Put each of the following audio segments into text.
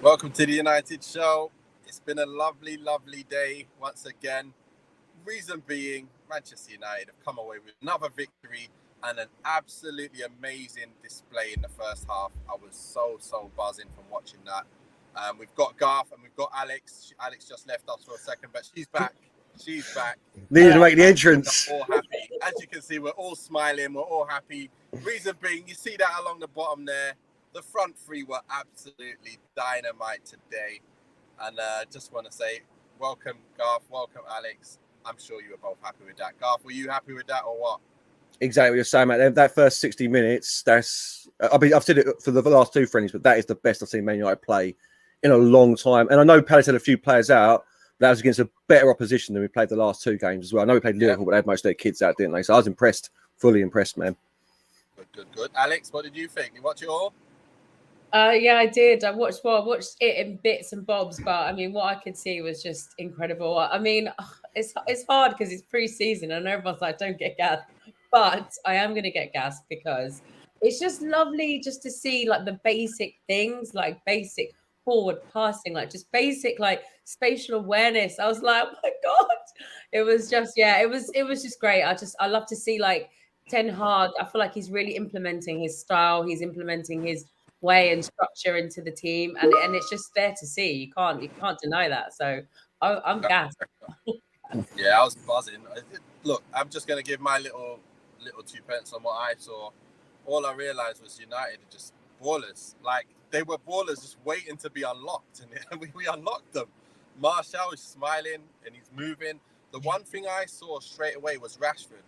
Welcome to the United Show. It's been a lovely, lovely day once again. Reason being, Manchester United have come away with another victory and an absolutely amazing display in the first half. I was so buzzing from watching that. We've got Garf and we've got Alex. Alex just left us for a second, but she's back. She's back. Needed to make the entrance. We're all happy. As you can see, we're all smiling. We're all happy. Reason being, you see that along the bottom there. The front three were absolutely dynamite today. And just want to say, welcome, Garf. Welcome, Alex. I'm sure you were both happy with that. Garf, were you happy with that or what? Exactly what you're saying, mate. That first 60 minutes, I've said it for the last two friendlies, but that is the best I've seen Man United play in a long time. And I know Palace had a few players out. That was against a better opposition than we played the last two games as well. I know we played Liverpool, but they had most of their kids out, didn't they? So I was impressed, fully impressed, man. Good. Alex, what did you think? You watch it all? Yeah, I did. I watched it in bits and bobs, but I mean, what I could see was just incredible. I mean, it's hard because it's pre-season and everyone's like, don't get gas. But I am going to get gas because it's just lovely just to see like the basic things, like basic forward passing, like just basic like spatial awareness. I was like, oh my God. It was just, it was just great. I love to see like Ten Hag. I feel like he's really implementing his style. He's implementing his way and structure into the team, and it's just there to see. You can't deny that. So I'm gassed. Yeah, I was buzzing. Look, I'm just gonna give my little 2 pence on what I saw. All I realized was United are just ballers. Like they were ballers, just waiting to be unlocked, and we unlocked them. Martial is smiling and he's moving. The one thing I saw straight away was Rashford.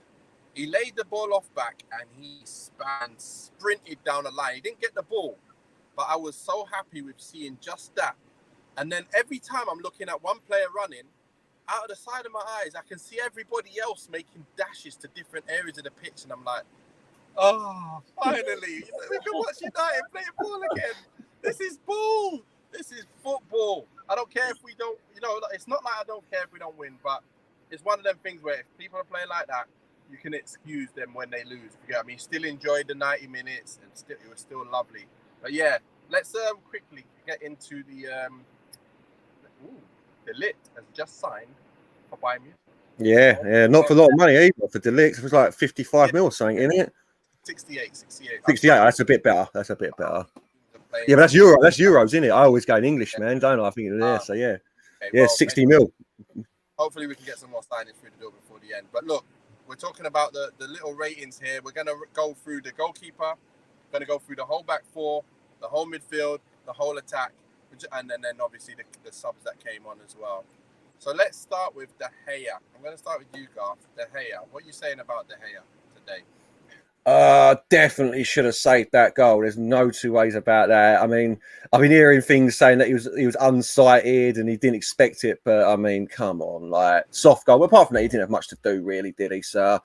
He laid the ball off back and he sprinted down the line. He didn't get the ball, but I was so happy with seeing just that. And then every time I'm looking at one player running, out of the side of my eyes, I can see everybody else making dashes to different areas of the pitch. And I'm like, oh, finally, we can watch United play ball again. This is ball. This is football. I don't care if we don't, it's not like I don't care if we don't win, but it's one of them things where if people are playing like that, you can excuse them when they lose. You get what I mean? Still enjoyed the 90 minutes, and it was still lovely. But yeah, let's quickly get into the Dalot has just signed for Bayern Munich. Yeah, not for a lot of money either. For Dalot, it was like 55 mil or something, isn't it? 68. 68. That's a bit better. Yeah, but that's euros, isn't it? I always go in English, man, don't I? I think it is. So yeah, okay, well, 60 mil. Hopefully, we can get some more signings through the door before the end. But look. We're talking about the little ratings here. We're going to go through the goalkeeper, going to go through the whole back four, the whole midfield, the whole attack, and then obviously the subs that came on as well. So let's start with De Gea. I'm going to start with you, Garf. De Gea. What are you saying about De Gea today? Definitely should have saved that goal. There's no two ways about that. I mean, I've been hearing things saying that he was unsighted and he didn't expect it, but I mean, come on, like soft goal. But apart from that, he didn't have much to do, really, did he? So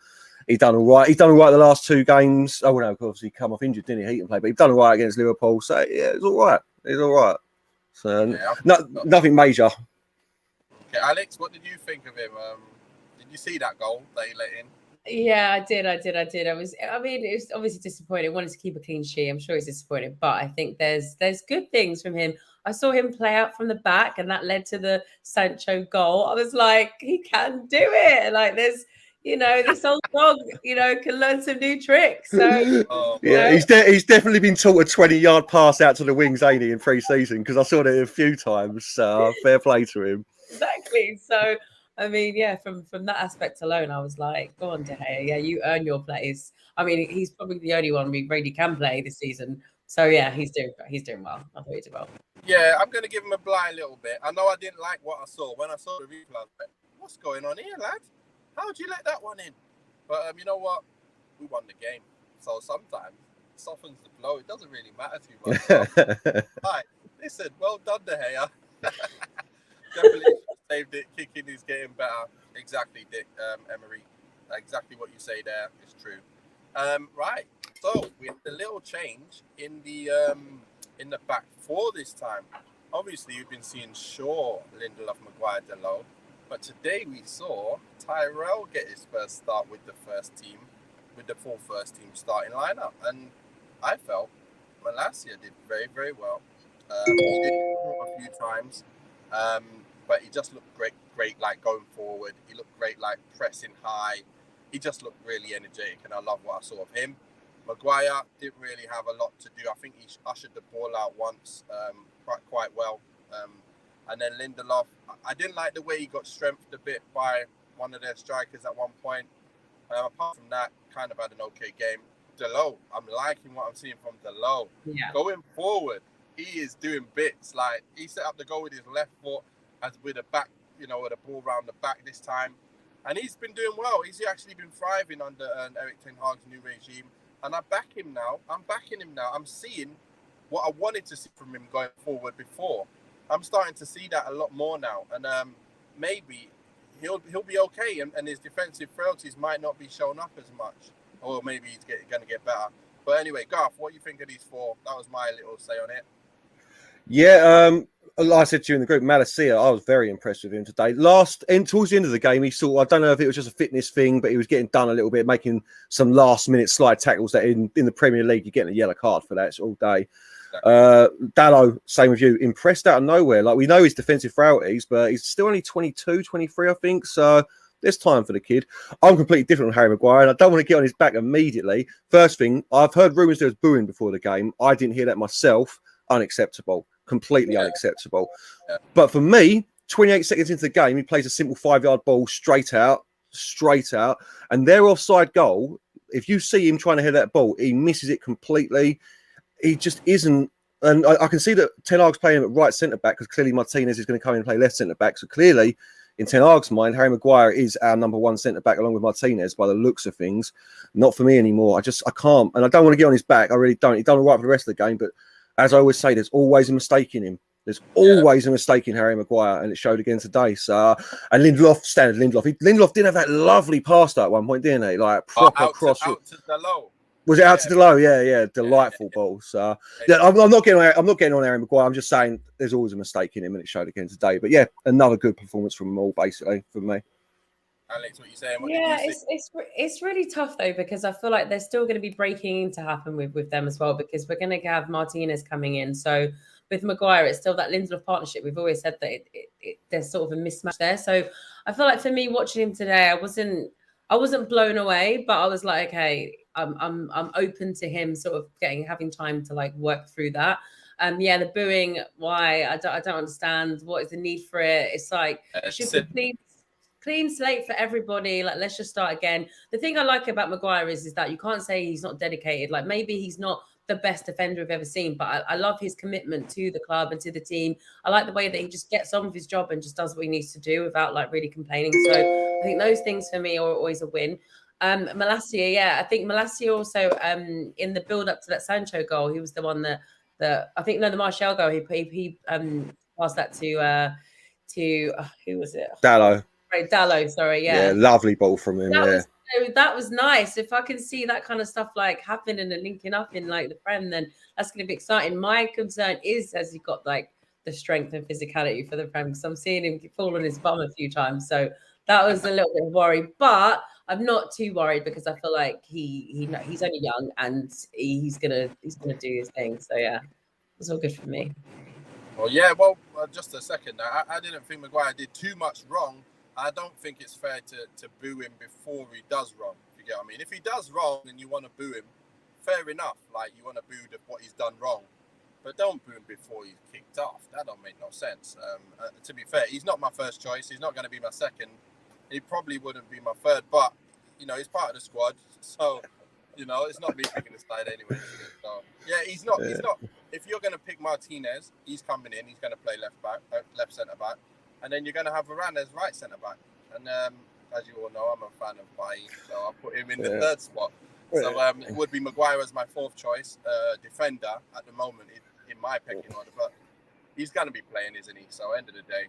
he done all right. He's done all right the last two games. Oh no, obviously he come off injured, didn't he? He didn't play, but he's done all right against Liverpool. So yeah, it's all right. So nothing major. Okay, Alex, what did you think of him? Did you see that goal that he let in? Yeah, I did. It was obviously disappointing. He wanted to keep a clean sheet. I'm sure he's disappointed, but I think there's good things from him. I saw him play out from the back, and that led to the Sancho goal. I was like, he can do it. Like there's, this old dog, can learn some new tricks. So he's definitely been taught a 20-yard pass out to the wings, ain't he, in pre-season? Because I saw that a few times. Fair play to him. Exactly. So. I mean, yeah, from that aspect alone, I was like, go on, De Gea. Yeah, you earn your place. I mean, he's probably the only one we really can play this season. So, yeah, he's doing well. I thought he did well. Yeah, I'm going to give him a blind little bit. I know I didn't like what I saw. When I saw the replay, I was like, what's going on here, lad? How'd you let that one in? But you know what? We won the game. So sometimes it softens the blow. It doesn't really matter too much. Right. Listen, well done, De Gea. Definitely saved it. Kicking is getting better. Exactly, Dick, Emery. Exactly what you say there is true. Right. So we had a little change in the back four this time. Obviously, you've been seeing Shaw, Lindelof, Maguire, Dalot, but today we saw Tyrell get his first start with the first team, with the full first team starting lineup, and I felt Malacia did very, very well. He did a few times, but he just looked great, like going forward. He looked great, like pressing high. He just looked really energetic, and I love what I saw of him. Maguire didn't really have a lot to do. I think he ushered the ball out once quite well. And then Lindelof, I didn't like the way he got strengthened a bit by one of their strikers at one point. Apart from that, kind of had an okay game. Dalot, I'm liking what I'm seeing from Dalot. Yeah. Going forward, he is doing bits. Like, he set up the goal with his left foot, with a back, with a ball around the back this time. And he's been doing well. He's actually been thriving under Erik ten Hag's new regime. And I back him now. I'm backing him now. I'm seeing what I wanted to see from him going forward before. I'm starting to see that a lot more now. And maybe he'll be okay. And his defensive frailties might not be shown up as much. Or maybe he's going to get better. But anyway, Garf, what do you think of these four? That was my little say on it. Yeah, like I said to you in the group, Malacia, I was very impressed with him today. Towards the end of the game, he I don't know if it was just a fitness thing, but he was getting done a little bit, making some last-minute slide tackles that in the Premier League, you're getting a yellow card for that all day. Dalot, same with you, impressed out of nowhere. Like, we know his defensive frailties, but he's still only 22, 23, I think, so there's time for the kid. I'm completely different from Harry Maguire, and I don't want to get on his back immediately. First thing, I've heard rumours there was booing before the game. I didn't hear that myself. Unacceptable. Completely unacceptable. Yeah. But for me, 28 seconds into the game, he plays a simple 5-yard ball straight out, and their offside goal, if you see him trying to head that ball, he misses it completely. He just isn't. And I can see that Ten Hag's playing him at right centre-back because clearly Martinez is going to come in and play left centre-back. So clearly, in Ten Hag's mind, Harry Maguire is our number one centre-back along with Martinez by the looks of things. Not for me anymore. I can't. And I don't want to get on his back. I really don't. He's done all right for the rest of the game. But as I always say, there's always a mistake in him. There's always a mistake in Harry Maguire. And it showed again today. So, and Lindelof, standard Lindelof. Lindelof did have that lovely pass at one point, didn't he? Like, proper cross. Out to Dalot. Was it out to Dalot? Yeah, delightful ball. So I'm not getting on Harry Maguire. I'm just saying there's always a mistake in him, and it showed again today. But yeah, another good performance from them all, basically, for me. Alex, what you saying? It's really tough though, because I feel like there's still going to be breaking in to happen with them as well, because we're going to have Martinez coming in. So with Maguire, it's still that Lindelof partnership. We've always said that there's sort of a mismatch there. So I feel like for me watching him today, I wasn't blown away, but I was like, okay, I'm open to him sort of having time to like work through that. The booing, why? I don't understand. What is the need for it? It's like it should be clean slate for everybody. Like, let's just start again. The thing I like about Maguire is that you can't say he's not dedicated. Like, maybe he's not the best defender I've ever seen, but I love his commitment to the club and to the team. I like the way that he just gets on with his job and just does what he needs to do without like really complaining. So I think those things for me are always a win. Malacia, I think Malacia also in the build up to that Sancho goal, he was the one that the Martial goal, he passed that to who was it? Dalot. Right, Dalot, sorry, yeah, lovely ball from him. That was nice. If I can see that kind of stuff like happening and linking up in like the Prem, then that's going to be exciting. My concern is, has he got like the strength and physicality for the Prem? Because I'm seeing him fall on his bum a few times, so that was a little bit of worry. But I'm not too worried because I feel like he's only young and he's gonna do his thing. So yeah, it's all good for me. Well, just a second. I didn't think Maguire did too much wrong. I don't think it's fair to boo him before he does wrong. If you get what I mean. If he does wrong and you want to boo him, fair enough. Like, you want to boo what he's done wrong, but don't boo him before he's kicked off. That don't make no sense. To be fair, he's not my first choice. He's not going to be my second. He probably wouldn't be my third, but he's part of the squad, so it's not me picking the side anyway. So he's not. If you're going to pick Martinez, he's coming in. He's going to play left centre back, and then you're going to have Varane as right centre back. And as you all know, I'm a fan of Bailly, so I'll put him in the third spot. So it would be Maguire as my fourth choice defender at the moment in my pecking order, but he's going to be playing, isn't he? So end of the day,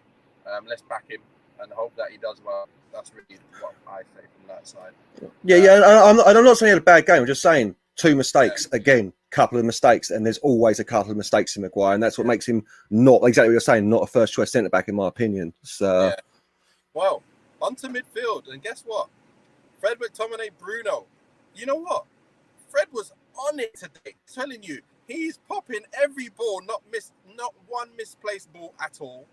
let's back him and hope that he does well. That's really what I say from that side. I'm not saying he had a bad game. I'm just saying 2 mistakes. Again, couple of mistakes, and there's always a couple of mistakes in Maguire, and that's what makes him not exactly what you're saying, not a first choice centre back in my opinion. So, well, onto midfield, and guess what? Fred McTominay, Bruno. You know what? Fred was on it today. I'm telling you, He's popping every ball, not one misplaced ball at all.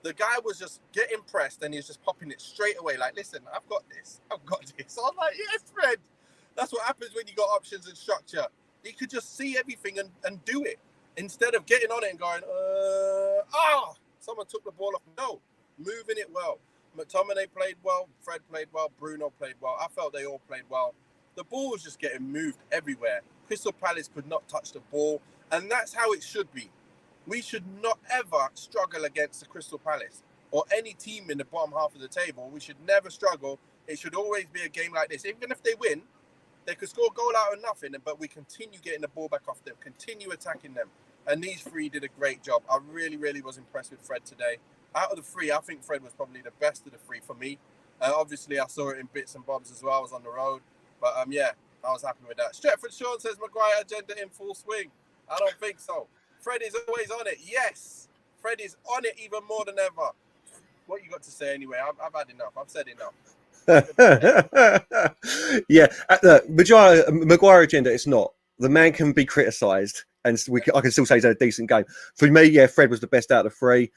The guy was just getting pressed and he's just popping it straight away. Like, listen, I've got this. I was like, yes, Fred. That's what happens when you got options and structure. He could just see everything and do it instead of getting on it and going, someone took the ball off. No, moving it well. McTominay played well. Fred played well. Bruno played well. I felt they all played well. The ball was just getting moved everywhere. Crystal Palace could not touch the ball. And that's how it should be. We should not ever struggle against the Crystal Palace or any team in the bottom half of the table. We should never struggle. It should always be a game like this. Even if they win, they could score a goal out of nothing, but we continue getting the ball back off them, continue attacking them. And these three did a great job. I really, really was impressed with Fred today. Out of the three, I think Fred was probably the best of the three for me. Obviously, I saw it in bits and bobs as well. I was on the road. But yeah, I was happy with that. Stretford Sean says Maguire agenda in full swing. I don't think so. Fred is always on it. Yes. Fred is on it even more than ever. What you got to say anyway? I've had enough. I've said enough. Yeah, Maguire agenda, it's not. The man can be criticised, and I can still say he's had a decent game. For me, yeah, Fred was the best out of the three.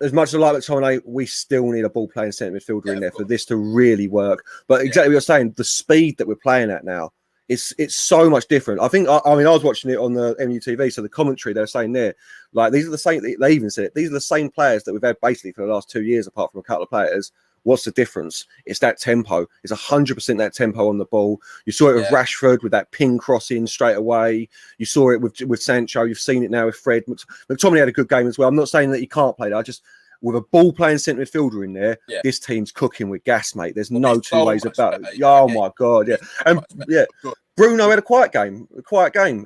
As much as I like McTominay, we still need a ball-playing centre midfielder in there for this to really work. But exactly what you're saying, the speed that we're playing at now, it's so much different. I was watching it on the MUTV, so the commentary they're saying there, like these are the same. They even said it. These are the same players that we've had basically for the last 2 years, apart from a couple of players. What's the difference? It's that tempo. It's 100% that tempo on the ball. You saw it with Rashford with that ping crossing straight away. You saw it with Sancho. You've seen it now with Fred. McTominay had a good game as well. I'm not saying that he can't play that. With a ball-playing centre midfielder in there, this team's cooking with gas, mate. There's no two ways about it. Oh my God, yeah. And Bruno had a quiet game,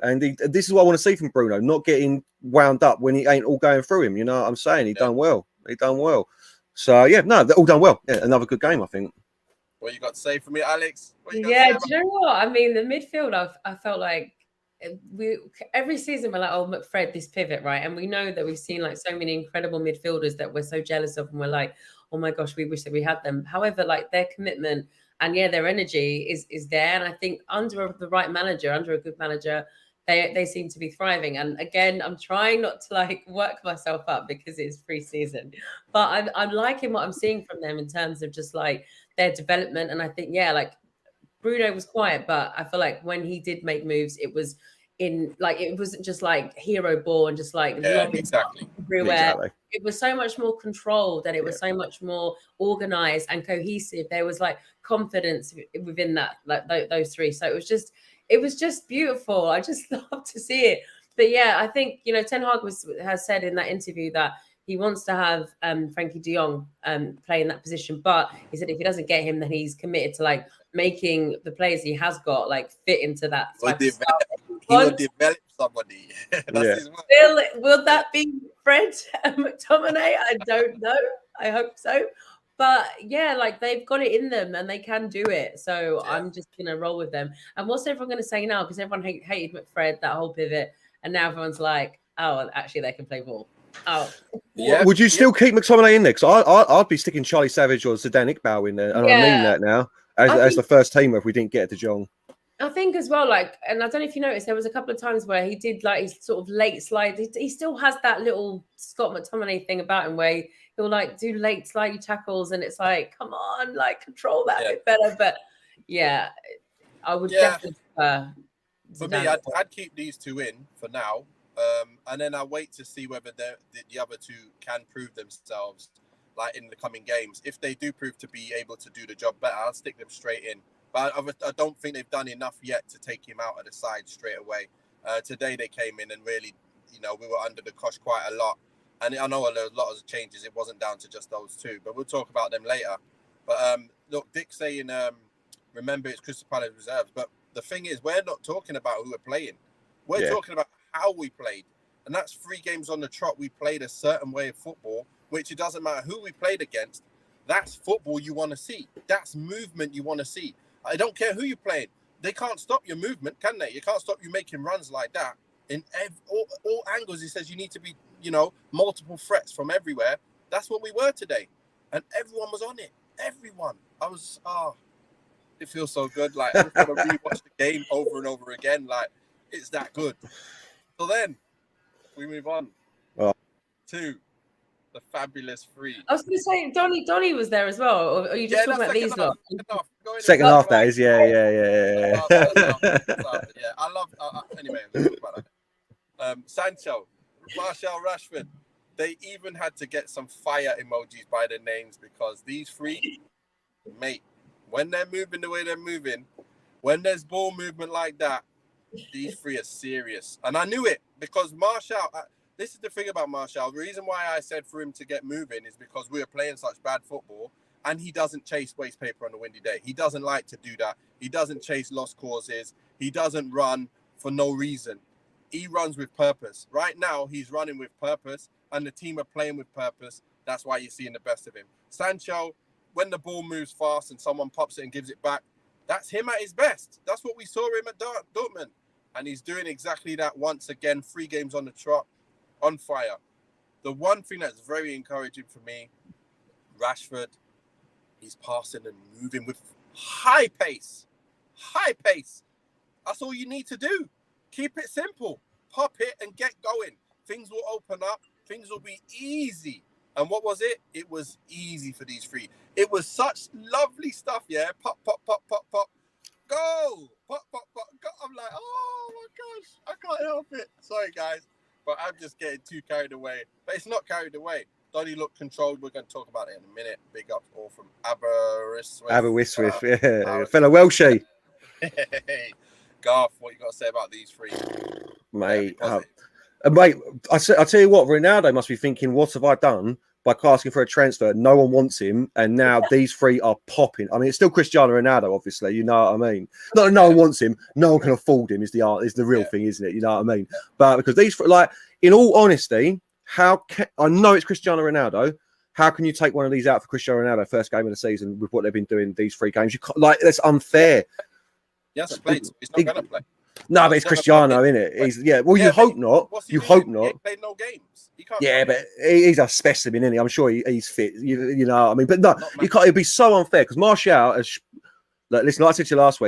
and this is what I want to see from Bruno, not getting wound up when he ain't all going through him. You know what I'm saying? He done well. So they're all done well. Yeah, another good game, I think. What you got to say for me, Alex? Do you know what? I mean, the midfield, I felt like every season we're like, oh, McFred, this pivot, right? And we know that we've seen like so many incredible midfielders that we're so jealous of, and we're like, oh my gosh, we wish that we had them. However, like their commitment and their energy is there. And I think under the right manager, under a good manager, they seem to be thriving. And again, I'm trying not to like work myself up because it's pre-season, but I'm liking what I'm seeing from them in terms of just like their development. And I think, like Bruno was quiet, but I feel like when he did make moves, it was it wasn't just like hero ball and just like lobbing everywhere. Exactly. It was so much more controlled and it was so much more organized and cohesive. There was like confidence within that, like those three. So it was just beautiful. I just love to see it. But yeah, I think, Ten Hag has said in that interview that he wants to have Frankie de Jong play in that position. But he said if he doesn't get him, then he's committed to like making the players he has got like fit into that. He will develop somebody. That's his word. Will that be Fred McTominay? I don't know. I hope so. But yeah, like they've got it in them and they can do it. So I'm just going to roll with them. And what's everyone going to say now? Because everyone hated McFred, that whole pivot. And now everyone's like, oh, actually they can play ball. Oh, yeah. Would you still keep McTominay in there? Because I'd be sticking Charlie Savage or Zidane Iqbal in there. And I mean that now as the first teamer if we didn't get it to Jong. I think as well, like, and I don't know if you noticed, there was a couple of times where he did like his sort of late slide. He still has that little Scott McTominay thing about him where he'll like do late slidey tackles, and it's like, come on, like control that a bit better. But yeah, I would definitely prefer. For me, I'd keep these two in for now, and then I wait to see whether the other two can prove themselves, like in the coming games. If they do prove to be able to do the job better, I'll stick them straight in. But I don't think they've done enough yet to take him out of the side straight away. Today they came in and really, we were under the cosh quite a lot. And I know there was a lot of changes. It wasn't down to just those two, but we'll talk about them later. But look, Dick's saying, remember it's Crystal Palace reserves. But the thing is, we're not talking about who we're playing. We're talking about how we played. And that's 3 games on the trot. We played a certain way of football, which it doesn't matter who we played against. That's football you want to see. That's movement you want to see. I don't care who you're playing. They can't stop your movement, can they? You can't stop you making runs like that. In all angles, he says you need to be, multiple threats from everywhere. That's what we were today. And everyone was on it. Everyone. It feels so good. Like, I'm going to rewatch the game over and over again. Like, it's that good. So then we move on to the fabulous three. I was going to say, Donny was there as well. Or are you just talking about these lot? Second half, that is, yeah. I love. Anyway, let's talk about that. Sancho, Martial, Rashford. They even had to get some fire emojis by their names because these three, mate, when they're moving the way they're moving, when there's ball movement like that, these three are serious. And I knew it because Martial, this is the thing about Martial. The reason why I said for him to get moving is because we are playing such bad football and he doesn't chase waste paper on a windy day. He doesn't like to do that. He doesn't chase lost causes. He doesn't run for no reason. He runs with purpose. Right now, he's running with purpose and the team are playing with purpose. That's why you're seeing the best of him. Sancho, when the ball moves fast and someone pops it and gives it back, that's him at his best. That's what we saw him at Dortmund. And he's doing exactly that once again, 3 games on the trot, on fire. The one thing that's very encouraging for me, Rashford, he's passing and moving with high pace. High pace. That's all you need to do. Keep it simple. Pop it and get going. Things will open up. Things will be easy. And what was it? It was easy for these three. It was such lovely stuff, yeah? Pop, pop, pop, pop, pop. Go! Pop, pop, pop. Go. I'm like, oh my gosh, I can't help it. Sorry, guys. But I'm just getting too carried away. But it's not carried away. Donny looked controlled. We're going to talk about it in a minute. Big ups all from Aberystwyth, yeah. Fellow Welshie. Hey, Garf, what you got to say about these three? Mate, mate, I tell you what, Ronaldo must be thinking, what have I done by asking for a transfer? No one wants him, and now these three are popping. I mean, it's still Cristiano Ronaldo, obviously. You know what I mean? Not that no one wants him. No one can afford him. Is the real thing, isn't it? You know what I mean? But because these, like, in all honesty, I know it's Cristiano Ronaldo. How can you take one of these out for Cristiano Ronaldo first game of the season with what they've been doing these 3 games? You can't, like, that's unfair. He hasn't played. He's not going to play. No, but it's Cristiano, isn't it? He's you hope not. You hope not. He played no games. He can't. Yeah, but he's a specimen, isn't he? I'm sure he's fit. You know what I mean? But no, you can't. It'd be so unfair because Martial has. Listen, like I said to you last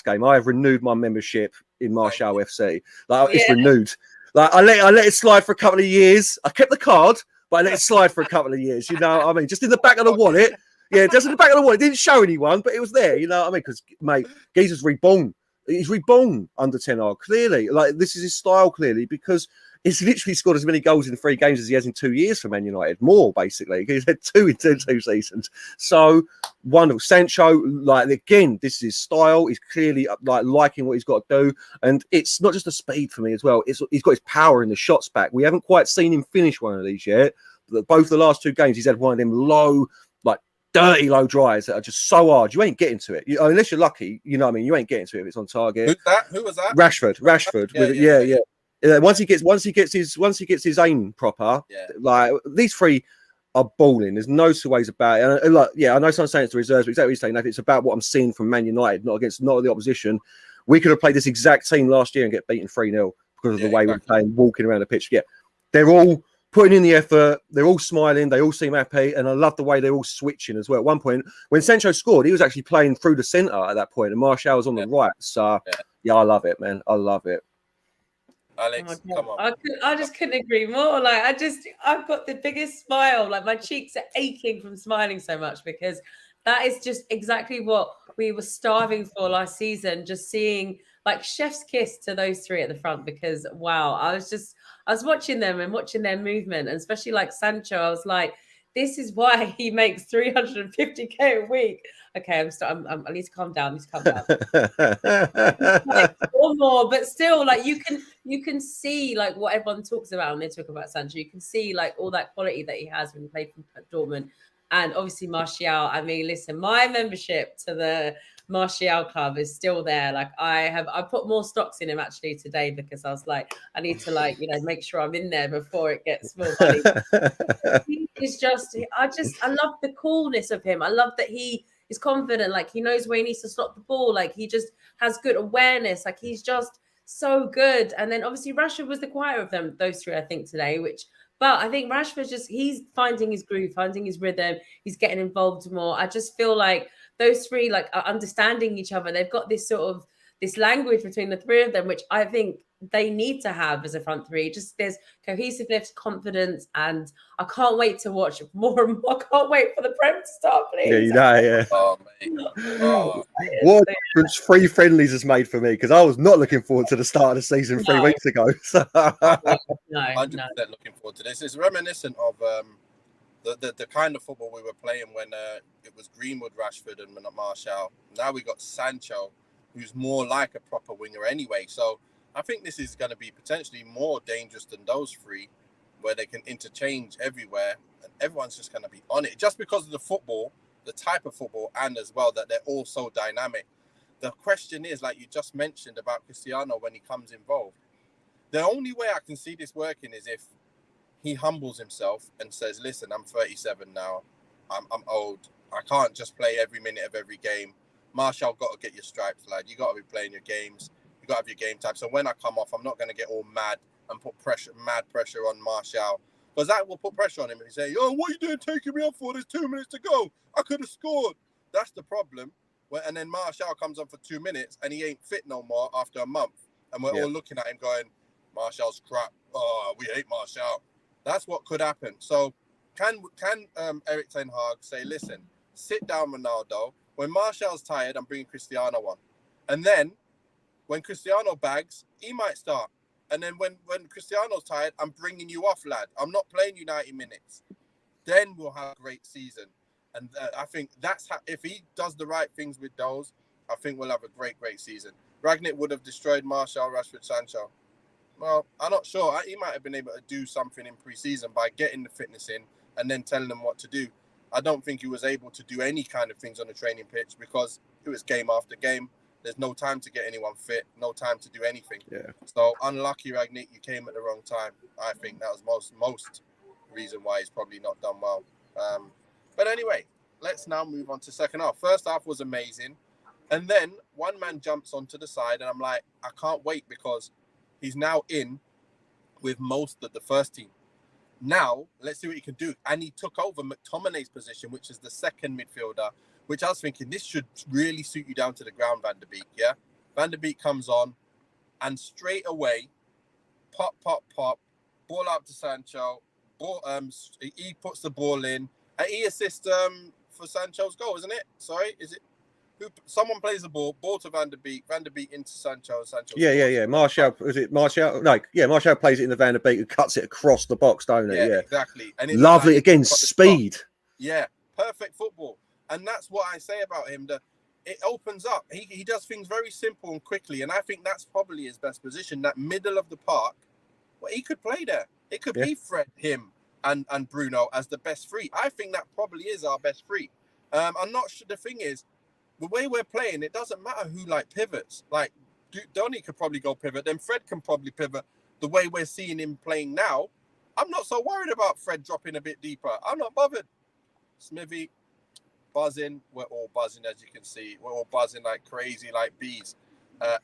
game, I have renewed my membership in Martial FC. Like it's renewed. Like I let it slide for a couple of years. I kept the card, but I let it slide for a couple of years. You know what I mean? Just in the back of the wallet. Yeah, just in the back of the wallet. It didn't show anyone, but it was there. You know what I mean? Because mate, Geezer's reborn. He's reborn under 10R, clearly. Like, this is his style, clearly, because he's literally scored as many goals in 3 games as he has in 2 years for Man United. More, basically. He's had 2 in 2 seasons. So, wonderful. Sancho, like, again, this is his style. He's clearly, like, liking what he's got to do. And it's not just the speed for me as well. He's got his power in the shots back. We haven't quite seen him finish one of these yet. But both the last 2 games, he's had one of them low, like, dirty low drives that are just so hard. You ain't getting to it. Unless you're lucky, you know what I mean? You ain't getting to it if it's on target. Who's that? Who was that? Rashford. Once he gets his aim proper, like these 3 are balling. There's no 2 ways about it. And I know someone's saying it's the reserves, but exactly what you're saying. It's about what I'm seeing from Man United, not the opposition. We could have played this exact team last year and get beaten 3-0 because of the way we're playing, walking around the pitch. Yeah, they're all putting in the effort, they're all smiling, they all seem happy, and I love the way they're all switching as well. At one point, when Sancho scored, he was actually playing through the centre at that point, and Martial was on the right. So, I love it, man. I love it. Alex, come on. I just couldn't agree more. Like, I've got the biggest smile. Like, my cheeks are aching from smiling so much because that is just exactly what we were starving for last season. Just seeing, like, chef's kiss to those 3 at the front because, wow, I was watching them and watching their movement, and especially like Sancho, I was like, this is why he makes 350k a week. Okay, I need to calm down. Like, or more, but still, like you can see like what everyone talks about when they talk about Sancho. You can see like all that quality that he has when he played for Dortmund, and obviously Martial. I mean, listen, my membership to the Martial club is still there. Like I put more stocks in him actually today because I was like, I need to make sure I'm in there before it gets more money. He's just, I love the coolness of him. I love that he is confident. Like he knows where he needs to stop the ball. Like he just has good awareness. Like he's just so good. And then obviously Rashford was the quieter of them, those 3, I think today, but I think Rashford's he's finding his groove, finding his rhythm. He's getting involved more. I just feel like those 3 like are understanding each other. They've got this sort of this language between the three of them, which I think they need to have as a front three. Just there's cohesiveness, confidence, and I can't wait to watch more and more. I can't wait for the Prem to start, please. Yeah, you know, yeah. Oh, mate. Oh. What a difference 3 friendlies has made for me, because I was not looking forward to the start of the season 3 weeks ago. So. No, 100% no. looking forward to this. It's reminiscent of the kind of football we were playing when it was Greenwood, Rashford, and Martial. Now we got Sancho, who's more like a proper winger anyway. So I think this is going to be potentially more dangerous than those three, where they can interchange everywhere and everyone's just going to be on it. Just because of the football, the type of football, and as well that they're all so dynamic. The question is, like you just mentioned about Cristiano when he comes involved, the only way I can see this working is if he humbles himself and says, listen, I'm 37 now. I'm old. I can't just play every minute of every game. Martial, got to get your stripes, lad. You got to be playing your games. You got to have your game time. So when I come off, I'm not going to get all mad and put mad pressure on Martial, because that will put pressure on him. And he say, "Oh, what are you doing taking me off for? There's 2 minutes to go. I could have scored." That's the problem. And then Martial comes on for 2 minutes and he ain't fit no more after a month. And we're all looking at him going, Martial's crap. Oh, we hate Martial. That's what could happen. So can Erik ten Hag say, listen, sit down, Ronaldo. When Martial's tired, I'm bringing Cristiano on. And then when Cristiano bags, he might start. And then when Cristiano's tired, I'm bringing you off, lad. I'm not playing you 90 minutes. Then we'll have a great season. And I think that's how, if he does the right things with those, I think we'll have a great season. Rangnick would have destroyed Martial, Rashford, Sancho. Well, I'm not sure. He might have been able to do something in pre-season by getting the fitness in and then telling them what to do. I don't think he was able to do any kind of things on the training pitch because it was game after game. There's no time to get anyone fit, no time to do anything. Yeah. So unlucky, Rangnick, you came at the wrong time. I think that was most reason why he's probably not done well. But anyway, let's now move on to second half. First half was amazing. And then one man jumps onto the side and I'm like, I can't wait because he's now in with most of the first team. Now, let's see what he can do. And he took over McTominay's position, which is the second midfielder, which I was thinking this should really suit you down to the ground, Van der Beek, yeah? Van der Beek comes on and straight away, pop, ball out to Sancho. He puts the ball in. And he assists for Sancho's goal, isn't it? Sorry, is it? Someone plays the ball to Van der Beek into Sancho. Yeah. Martial, is it Martial? No, yeah, Martial plays it in the Van der Beek who cuts it across the box, don't it? Yeah, exactly. And lovely, again, speed. Yeah, perfect football. And that's what I say about him, that it opens up. He does things very simple and quickly, and I think that's probably his best position, that middle of the park. Well, he could play there. It could be Fred, him, and Bruno as the best three. I think that probably is our best three. I'm not sure. The thing is, the way we're playing, it doesn't matter who pivots. Like Donny could probably go pivot, then Fred can probably pivot. The way we're seeing him playing now, I'm not so worried about Fred dropping a bit deeper. I'm not bothered. Smithy, buzzing. We're all buzzing, as you can see. We're all buzzing like crazy, like bees.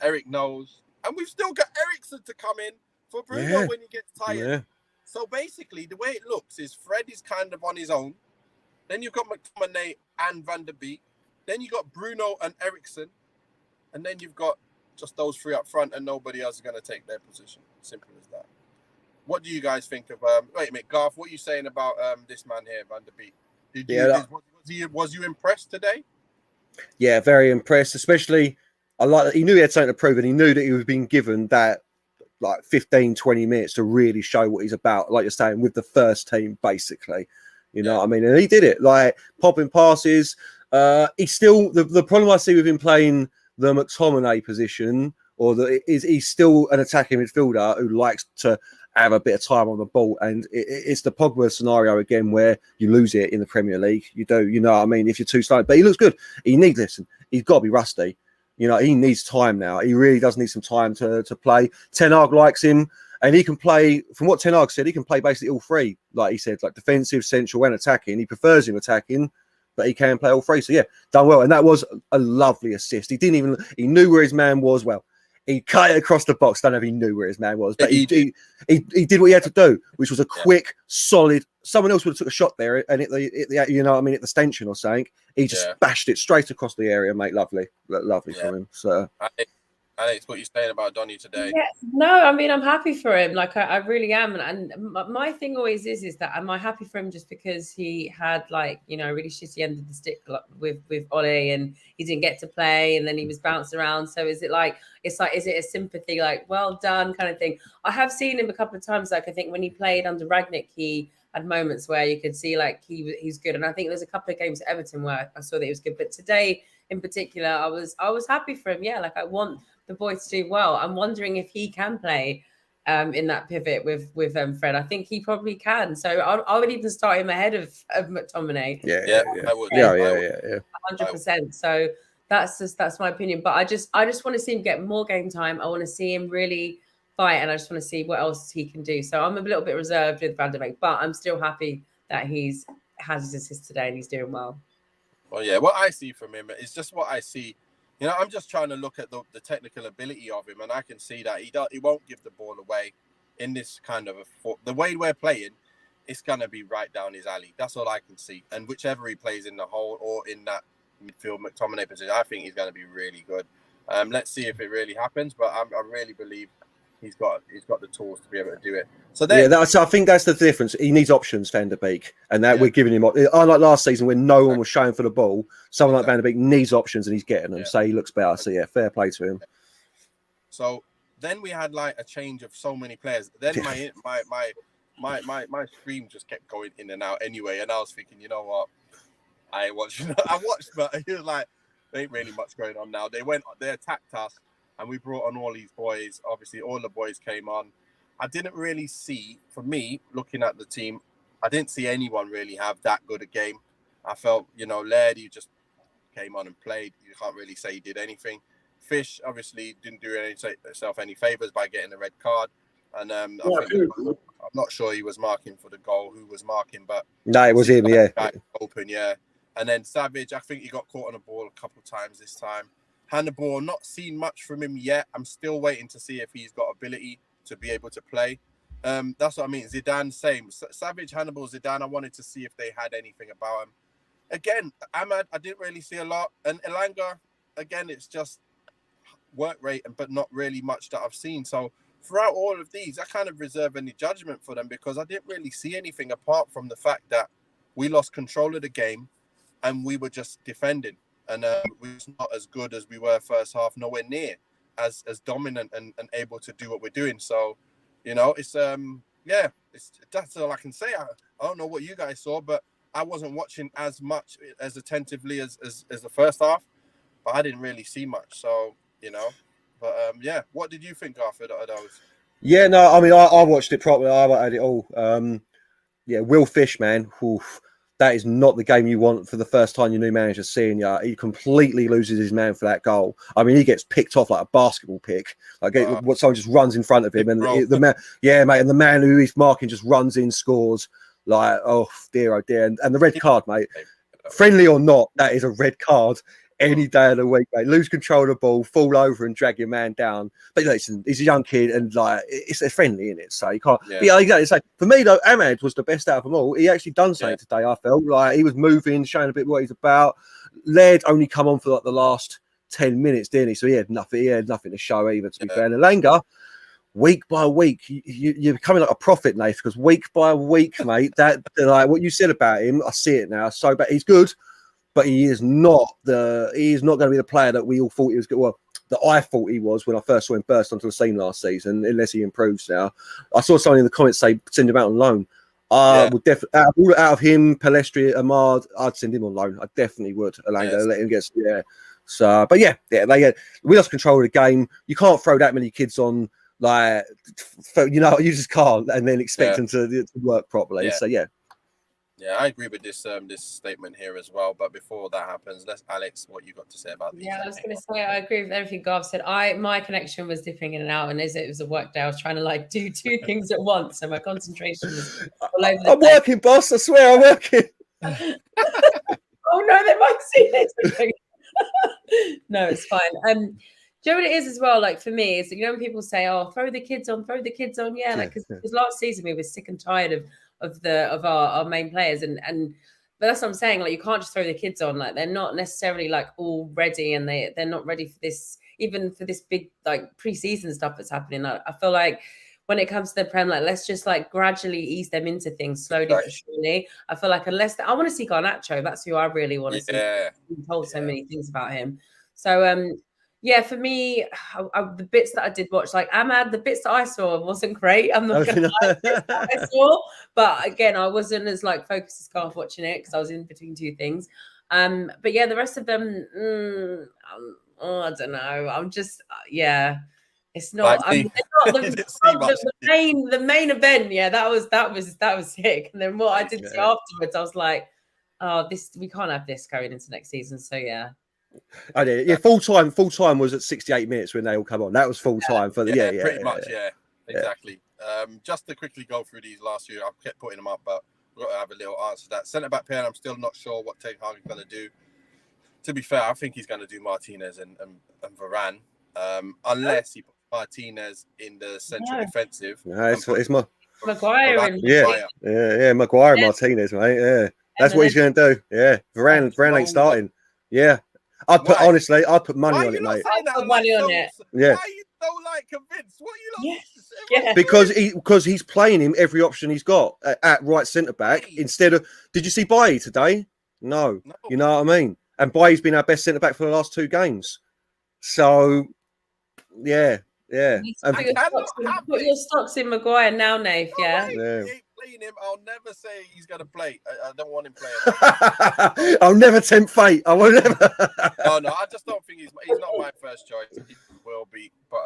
Eric knows. And we've still got Eriksen to come in for Bruno when he gets tired. Yeah. So basically, the way it looks is Fred is kind of on his own. Then you've got McTominay and Van der Beek. Then you got Bruno and Eriksen, and then you've got just those three up front, and nobody else is going to take their position. Simple as that. What do you guys think of? Wait a minute, Garf. What are you saying about this man here, Van der Beek? Was you impressed today? Yeah, very impressed. Especially, I like that he knew he had something to prove, and he knew that he was being given that 15, 20 minutes to really show what he's about. Like you're saying, with the first team, basically. You know what I mean? And he did it, popping passes. He's still the problem I see with him playing the McTominay position, he's still an attacking midfielder who likes to have a bit of time on the ball, and it's the Pogba scenario again where you lose it in the Premier League. You do, you know what I mean? If you're too slow, but he looks good. He's got to be rusty. You know, he needs time now. He really does need some time to play. Ten Hag likes him, and he can play. From what Ten Hag said, he can play basically all three. Like he said, defensive, central, and attacking. He prefers him attacking, but he can play all three. So yeah, done well. And that was a lovely assist. He knew where his man was. Well, he cut it across the box. Don't know if he knew where his man was, but he did what he had to do, which was a quick, solid. Someone else would have took a shot there and hit the stanchion or something. He just bashed it straight across the area, mate. Lovely from him. So Alex, what you saying about Donny today? Yeah, no, I mean, I'm happy for him. Like, I really am. And my thing always is that am I happy for him just because he had, like, you know, really shitty end of the stick with Ole, and he didn't get to play, and then he was bounced around. So is it like, is it a sympathy, like, well done kind of thing? I have seen him a couple of times. Like, I think when he played under Ragnick, he had moments where you could see like he's good. And I think there's a couple of games at Everton where I saw that he was good. But today in particular, I was happy for him. Yeah, like, I want the boy to do well. I'm wondering if he can play in that pivot with Fred. I think he probably can. So I would even start him ahead of McTominay. Yeah, I would. Yeah, 100%. So that's my opinion. But I just want to see him get more game time. I want to see him really fight, and I just want to see what else he can do. So I'm a little bit reserved with Van der Beek, but I'm still happy that has his assist today and he's doing well. Well, yeah, what I see from him is just what I see. You know, I'm just trying to look at the technical ability of him, and I can see that he won't give the ball away in this kind of the way we're playing. It's gonna be right down his alley. That's all I can see. And whichever he plays in the hole or in that midfield McTominay position, I think he's gonna be really good. Let's see if it really happens, but I really believe he's got the tools to be able to do it. So then, I think that's the difference. He needs options, Van der Beek, and that we're giving him. Unlike last season when no one was showing for the ball, someone like Van der Beek needs options and he's getting them. So he looks better. So yeah, fair play to him. So then we had like a change of so many players. Then my stream just kept going in and out anyway, and I was thinking, you know what, I watched, but it was like there ain't really much going on now. They attacked us. And we brought on all these boys. Obviously, all the boys came on. I didn't really see, for me, looking at the team, I didn't see anyone really have that good a game. I felt, you know, Laird, he just came on and played. You can't really say he did anything. Fish, obviously, didn't do himself any favours by getting a red card. And I'm not sure he was marking for the goal, who was marking, but... No, it was him, yeah. Open, yeah. And then Savage, I think he got caught on the ball a couple of times this time. Hannibal, not seen much from him yet. I'm still waiting to see if he's got ability to be able to play. That's what I mean. Zidane, same. Savage, Hannibal, Zidane, I wanted to see if they had anything about him. Again, Ahmad, I didn't really see a lot. And Elanga, again, it's just work rate, but not really much that I've seen. So throughout all of these, I kind of reserve any judgment for them because I didn't really see anything apart from the fact that we lost control of the game and we were just defending. And we're not as good as we were first half, nowhere near as dominant and able to do what we're doing. So, you know, it's that's all I can say. I don't know what you guys saw, but I wasn't watching as much as attentively as the first half. But I didn't really see much. So, you know, but what did you think, Garf, of those? Yeah, no, I mean, I watched it properly. I had it all. Will Fish, man. Oof. That is not the game you want for the first time your new manager's seeing you. He completely loses his man for that goal. I mean, he gets picked off like a basketball pick. Like someone just runs in front of him, and the man, and the man who he's marking just runs in, scores. Like, oh dear, and the red card, mate. Friendly or not, that is a red card any day of the week, mate. Lose control of the ball, fall over and drag your man down. But listen, he's a young kid and like it's friendly, isn't it? So you can't. Yeah, exactly. So for me though, Ahmad was the best out of them all. He actually done something today. I felt like he was moving, showing a bit what he's about. Laird only come on for like the last 10 minutes, didn't he? So he had nothing. He had nothing to show either. To be fair, and Elanga, week by week, you're becoming like a prophet, Nath. Because week by week, mate, that like what you said about him, I see it now. So, but he's good. But he is not going to be the player that we all thought he was good. Well, that I thought he was when I first saw him burst onto the scene last season, unless he improves now. I saw someone in the comments say send him out on loan. I would definitely out of him, Pellestri, Ahmad, I'd send him on loan. I definitely would. Elanga, let him get So, but we lost control of the game. You can't throw that many kids on, like, you just can't, and then expect them to work properly. Yeah. So Yeah, I agree with this statement here as well. But before that happens, Alex, what you got to say about these? Yeah, I was going to say I agree with everything Garf said. My connection was dipping in and out, and as it was a work day, I was trying to like do two things at once, so my concentration was all over the I'm place. working, boss. I swear, I'm working. Oh no, they might see this. No, it's fine. Do you know what it is as well? Like for me, is when people say, "Oh, throw the kids on." Yeah, like because last season we were sick and tired of our main players, but that's what I'm saying. Like you can't just throw the kids on. Like they're not necessarily like all ready, and they're not ready for this. even for this big like pre-season stuff that's happening. I feel like when it comes to the Prem, like let's just like gradually ease them into things slowly but surely. I feel like I want to see Garnacho. That's who I really want to see. I've told so many things about him. So yeah, for me, the bits that I did watch, like Ahmad, the bits that I saw wasn't great. I'm not gonna lie, the bits that I saw, but again, I wasn't as like focused as Garf watching it because I was in between two things. But yeah, the rest of them, I don't know. I'm just it's not. It's not the main event. Yeah, that was sick. And then what I did see afterwards, I was like, oh, we can't have this going into next season. So yeah. I did. Yeah, full time was at 68 minutes when they all come on. That was full time for the pretty much. Exactly. Just to quickly go through these last few, I kept putting them up, but we've got to have a little answer to that. Centre back pair, I'm still not sure what Ten Hag is going to do. To be fair, I think he's going to do Martinez and Varane, unless he puts Martinez in the central defensive. No, it's Maguire. Maguire and Martinez, mate. Yeah, that's what he's going to do. Yeah, Varane ain't starting. Yeah, I'd put money on it, mate. I'd put money on it. Yeah. Why are you so like convinced? What are you like? Yeah. Because he's playing him every option he's got at right centre back instead of. Did you see Bailly today? No. You know what I mean. And Bailly's been our best centre back for the last 2 games. So, yeah. Put your stocks in Maguire now, Nath. Yeah. He ain't playing him. I'll never say he's going to play. I don't want him playing. I'll never tempt fate. I will never. No, I just don't think he's not my first choice. He will be, but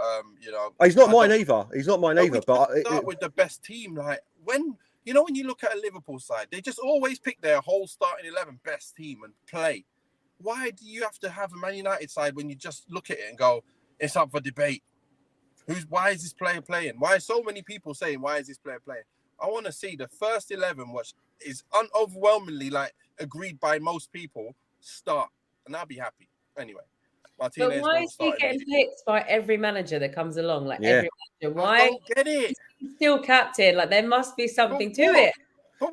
he's not mine either. He's not mine either. But start with the best team. Like when you look at a Liverpool side, they just always pick their whole starting 11 best team and play. Why do you have to have a Man United side when you just look at it and go, it's up for debate? Why is this player playing? Why are so many people saying, why is this player playing? I want to see the first 11, which is overwhelmingly like agreed by most people, start, and I'll be happy. Anyway, Martinez. But why is he getting picked by every manager that comes along? Like every manager, why? I don't get it. He's still captain. Like there must be something to it.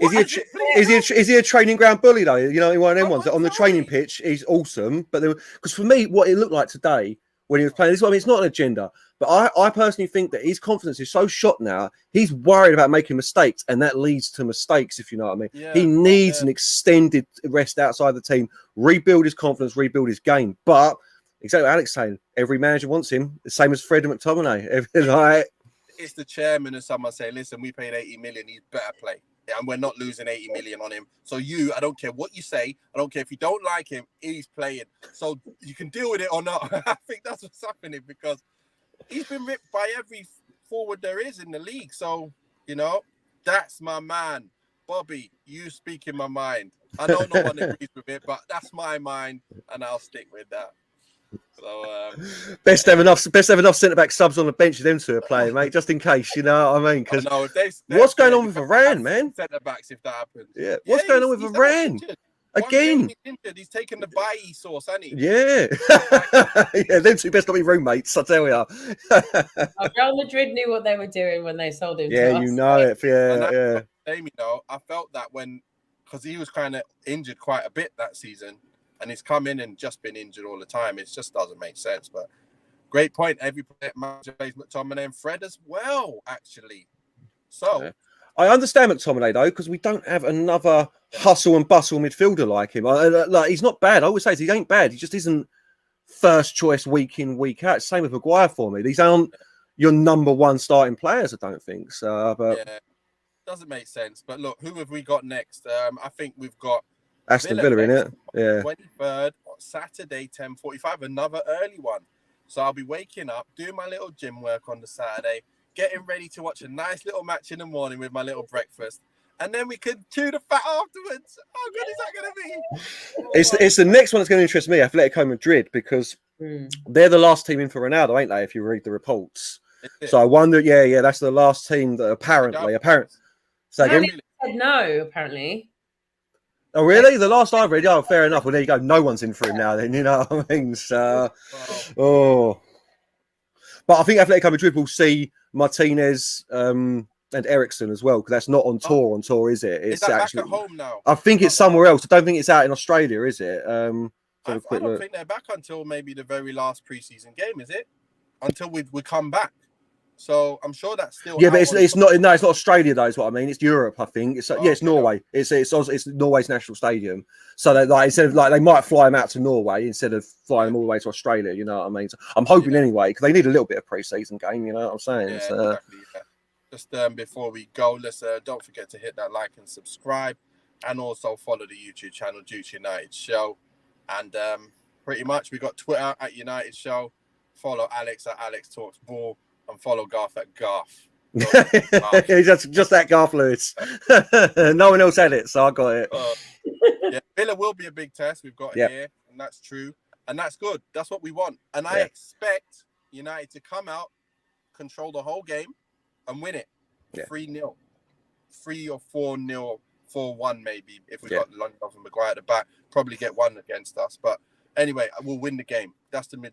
Is he a training ground bully though? You know, one of them ones that on the training pitch he's awesome, but because for me, what it looked like today when he was playing, this is what I mean. It's not an agenda, but I personally think that his confidence is so shot now. He's worried about making mistakes, and that leads to mistakes. If you know what I mean, he needs an extended rest outside the team, rebuild his confidence, rebuild his game. But exactly what Alex saying, every manager wants him, the same as Fred and McTominay. It's the chairman and someone say, "Listen, we paid 80 million. He's better play." And we're not losing 80 million on him. So I don't care what you say. I don't care if you don't like him. He's playing. So you can deal with it or not. I think that's what's happening because he's been ripped by every forward there is in the league. So, that's my man. Bobby, you speak in my mind. I know no one agrees with it, but that's my mind and I'll stick with that. So best have enough centre-back subs on the bench of them two are playing, mate, just in case, you know what I mean? Because what's going on with Varane, man? Centre-backs, if that happens. Yeah, what's going on with Varane? Again, he's taken the Bailly sauce, hasn't he? Yeah. Them two best not be roommates, I tell you. Real Madrid knew what they were doing when they sold him. Yeah, you know it. Yeah. I felt that because he was kind of injured quite a bit that season. And he's come in and just been injured all the time. It just doesn't make sense. But great point. Every manager plays McTominay and Fred as well, actually. So I understand McTominay though, because we don't have another hustle and bustle midfielder like him. He's not bad. I always say he ain't bad. He just isn't first choice week in, week out. Same with Maguire for me. These aren't your number one starting players, I don't think. So, but doesn't make sense. But look, who have we got next? I think we've got Aston Villa in it. Yeah. 23rd, Saturday, 10:45, another early one. So I'll be waking up, doing my little gym work on the Saturday, getting ready to watch a nice little match in the morning with my little breakfast. And then we can chew the fat afterwards. How good is that going to be? It's the next one that's going to interest me, Atletico Madrid, because they're the last team in for Ronaldo, ain't they, if you read the reports? So I wonder, that's the last team that apparently. So again, said no, apparently. Oh, really? The last I read, fair enough. Well, there you go. No one's in for him now, then, you know what I mean? So, But I think Atletico Madrid will see Martinez and Eriksen as well, because that's not on tour. On tour, is it? It's is that actually back at home now? I think it's somewhere else. I don't think it's out in Australia, is it? I don't think they're back until maybe the very last preseason game, is it? Until we come back. So I'm sure that's still. Yeah, but it's not. No, it's not Australia though. Is what I mean. It's Europe, I think. It's it's Norway. It's Norway's national stadium. So that instead of they might fly them out to Norway instead of flying them all the way to Australia. You know what I mean? So I'm hoping anyway because they need a little bit of pre-season game. You know what I'm saying? Yeah, exactly. Yeah. Just before we go, let's don't forget to hit that like and subscribe, and also follow the YouTube channel Duke United Show, and pretty much we got Twitter at United Show. Follow Alex at Alex Talks Ball. And follow Garf at Garf. just that Garf Lewis. No one else had it, so I got it. Yeah, Villa will be a big test. We've got here, and that's true, and that's good. That's what we want. And I expect United to come out, control the whole game, and win it 3-0, 3 or 4-0, 4-1 maybe. If we got Lindelof and Maguire at the back, probably get one against us, but. Anyway, we'll win the game. That's the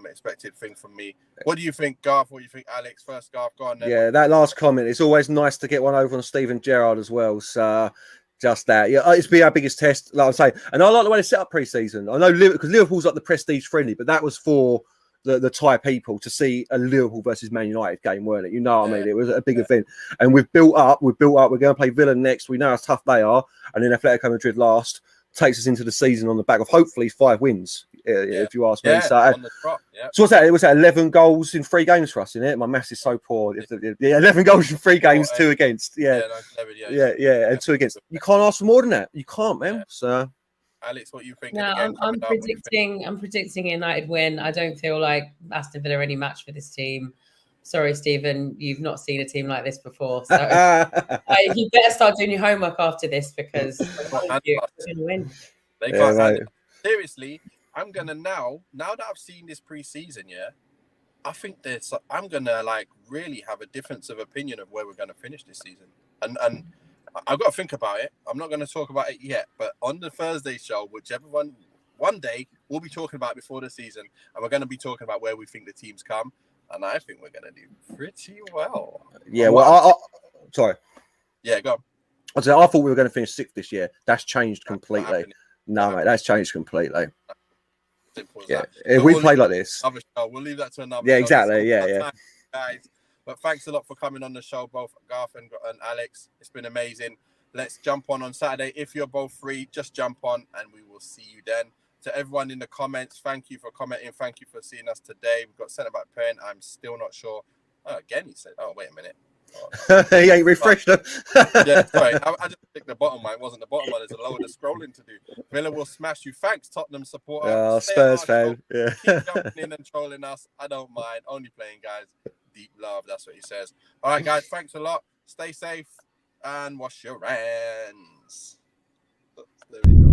expected thing from me. What do you think, Garf? What do you think, Alex? First, Garf, go on then. Yeah, that last comment. It's always nice to get one over on Steven Gerrard as well. So just that. Yeah, it's been our biggest test, like I'm saying. And I like the way they set up pre-season. I know because Liverpool's like the prestige friendly, but that was for the Thai people to see a Liverpool versus Man United game, weren't it? You know what I mean? It was a big event. And we've built up. We're going to play Villa next. We know how tough they are. And then Atletico Madrid last. Takes us into the season on the back of hopefully 5 wins, if you ask me. So, on the trot, so what's that? It was 11 goals in 3 games for us, isn't it? My maths is so poor. 11 goals in 3 games, 2 against. Yeah, and 2 against. You can't ask for more than that. You can't, man. So, Alex, what you think? No, I'm predicting United win. I don't feel like Aston Villa are any match for this team. Sorry, Stephen, you've not seen a team like this before. So you better start doing your homework after this because you're going to win. They can't Seriously, I'm going to now that I've seen this pre-season, I think I'm going to really have a difference of opinion of where we're going to finish this season. And I've got to think about it. I'm not going to talk about it yet, but on the Thursday show, whichever one day, we'll be talking about before the season, and we're going to be talking about where we think the teams come. And I think we're going to do pretty well. Yeah, well, sorry. Yeah, go on. I thought we were going to finish 6th this year. That's changed completely. No, mate, that's changed completely. Simple as that. If we play like this. We'll leave that to another show. Exactly. Yeah. Guys. But thanks a lot for coming on the show, both Garf and Alex. It's been amazing. Let's jump on Saturday. If you're both free, just jump on and we will see you then. To everyone in the comments, thank you for commenting. Thank you for seeing us today. We've got centre back pen. I'm still not sure. Oh, again, he said, wait a minute. He ain't refreshed them. Yeah, sorry. I just clicked the bottom one. It wasn't the bottom one. There's a load of scrolling to do. Villa will smash you. Thanks, Tottenham supporter. Oh, Spurs fan. Yeah. Keep jumping in and trolling us. I don't mind. Only playing, guys. Deep love. That's what he says. All right, guys. Thanks a lot. Stay safe and wash your hands. There we go.